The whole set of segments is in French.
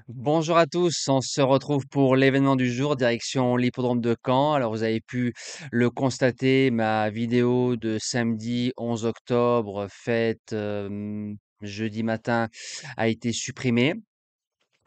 Bonjour à tous, on se retrouve pour l'événement du jour, direction l'hippodrome de Caen. Alors vous avez pu le constater, ma vidéo de samedi 11 octobre faite jeudi matin a été supprimée.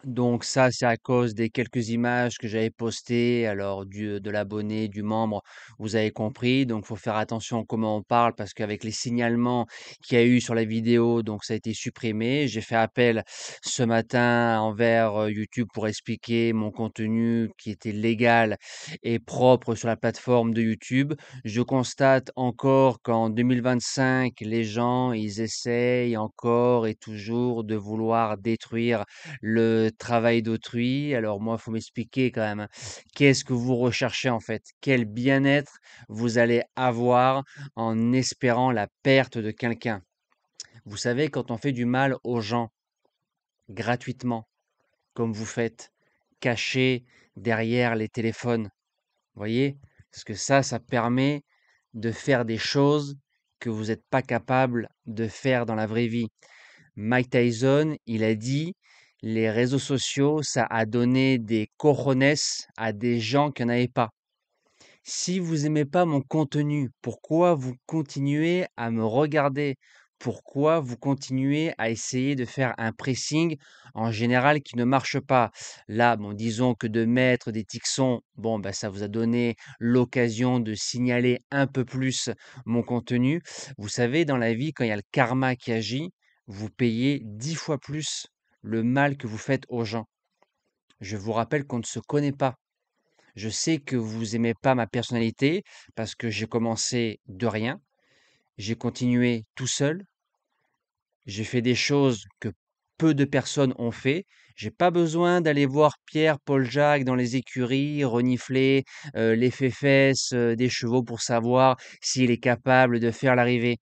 Donc ça, c'est à cause des quelques images que j'avais postées, alors de l'abonné, du membre, vous avez compris. Donc il faut faire attention comment on parle parce qu'avec les signalements qu'il y a eu sur la vidéo, donc ça a été supprimé. J'ai fait appel ce matin envers YouTube pour expliquer mon contenu qui était légal et propre sur la plateforme de YouTube. Je constate encore qu'en 2025, les gens, ils essayent encore et toujours de vouloir détruire le travail d'autrui. Alors moi, il faut m'expliquer quand même, hein. Qu'est-ce que vous recherchez en fait? Quel bien-être vous allez avoir en espérant la perte de quelqu'un? Vous savez, quand on fait du mal aux gens gratuitement, comme vous faites, caché derrière les téléphones, voyez? Parce que ça permet de faire des choses que vous n'êtes pas capable de faire dans la vraie vie. Mike Tyson, il a dit: «Les réseaux sociaux, ça a donné des cojones à des gens qui en avaient pas». Si vous aimez pas mon contenu, pourquoi vous continuez à me regarder? Pourquoi vous continuez à essayer de faire un pressing en général qui ne marche pas? Là, bon, disons que de mettre des ticsons, bon, bah, ça vous a donné l'occasion de signaler un peu plus mon contenu. Vous savez, dans la vie, quand il y a le karma qui agit, vous payez 10 fois plus le mal que vous faites aux gens. Je vous rappelle qu'on ne se connaît pas. Je sais que vous aimez pas ma personnalité parce que j'ai commencé de rien, j'ai continué tout seul, j'ai fait des choses que peu de personnes ont fait. J'ai pas besoin d'aller voir Pierre, Paul, Jacques dans les écuries, renifler les fesses des chevaux pour savoir s'il est capable de faire l'arrivée.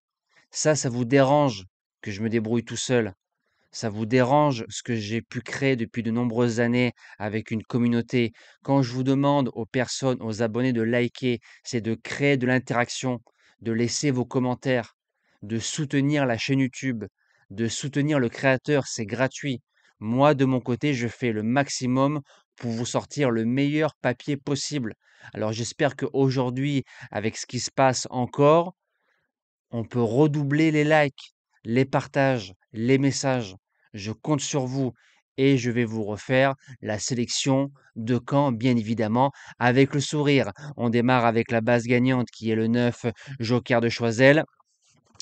Ça vous dérange que je me débrouille tout seul. Ça vous dérange ce que j'ai pu créer depuis de nombreuses années avec une communauté. Quand je vous demande aux personnes, aux abonnés de liker, c'est de créer de l'interaction, de laisser vos commentaires, de soutenir la chaîne YouTube, de soutenir le créateur, c'est gratuit. Moi, de mon côté, je fais le maximum pour vous sortir le meilleur papier possible. Alors j'espère qu'aujourd'hui, avec ce qui se passe encore, on peut redoubler les likes, les partages, les messages. Je compte sur vous et je vais vous refaire la sélection de camp, bien évidemment, avec le sourire. On démarre avec la base gagnante qui est le 9 Joker de Choiseul.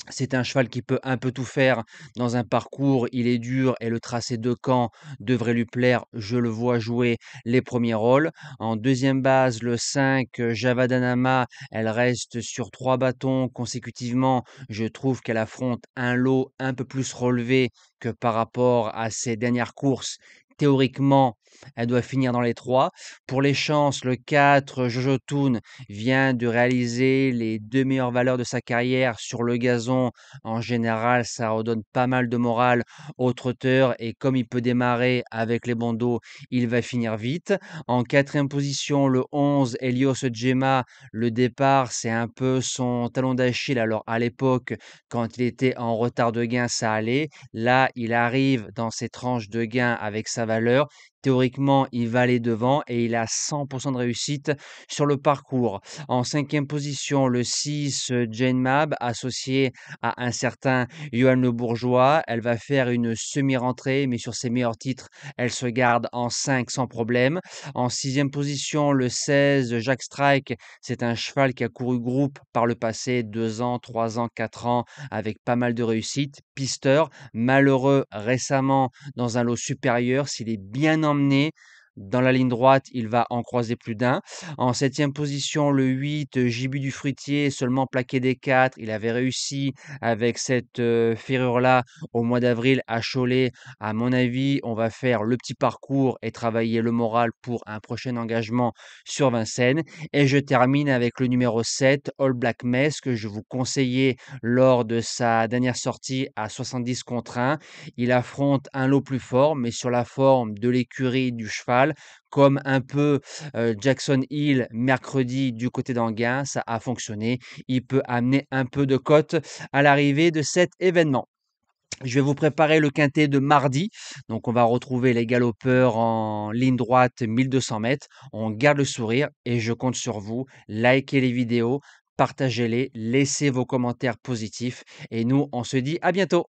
C'est un cheval qui peut un peu tout faire dans un parcours, il est dur et le tracé de Caen devrait lui plaire. Je le vois jouer les premiers rôles. En deuxième base, le 5, Javadanama, elle reste sur 3 bâtons consécutivement. Je trouve qu'elle affronte un lot un peu plus relevé que par rapport à ses dernières courses. Théoriquement, elle doit finir dans les 3. Pour les chances, le 4, Jojo Toon, vient de réaliser les 2 meilleures valeurs de sa carrière sur le gazon. En général, ça redonne pas mal de morale au trotteur et comme il peut démarrer avec les bandeaux, il va finir vite. En quatrième position, le 11, Helios Gemma. Le départ, c'est un peu son talon d'Achille. Alors à l'époque, quand il était en retard de gain, ça allait. Là, il arrive dans ses tranches de gain avec sa valeur. Théoriquement, il va aller devant et il a 100% de réussite sur le parcours. En cinquième position, le 6, Jane Mab, associé à un certain Johan Le Bourgeois. Elle va faire une semi-rentrée, mais sur ses meilleurs titres, elle se garde en 5 sans problème. En sixième position, le 16, Jacques Strike. C'est un cheval qui a couru groupe par le passé, 2 ans, 3 ans, 4 ans, avec pas mal de réussite. Pisteur, malheureux récemment dans un lot supérieur. S'il est bien emmené, dans la ligne droite, il va en croiser plus d'un. En septième position, le 8, Gibu du Fruitier, seulement plaqué des 4. Il avait réussi avec cette ferrure-là au mois d'avril à Cholet. À mon avis, on va faire le petit parcours et travailler le moral pour un prochain engagement sur Vincennes. Et je termine avec le numéro 7, All Black Mess, que je vous conseillais lors de sa dernière sortie à 70 contre 1. Il affronte un lot plus fort, mais sur la forme de l'écurie du cheval. cheval, comme un peu, Jackson Hill mercredi du côté d'Anguin, ça a fonctionné. Il peut amener un peu de cote à l'arrivée de cet événement. Je vais vous préparer le quintet de mardi. Donc, on va retrouver les galopeurs en ligne droite 1200 mètres. On garde le sourire et je compte sur vous. Likez les vidéos, partagez-les, laissez vos commentaires positifs et nous, on se dit à bientôt.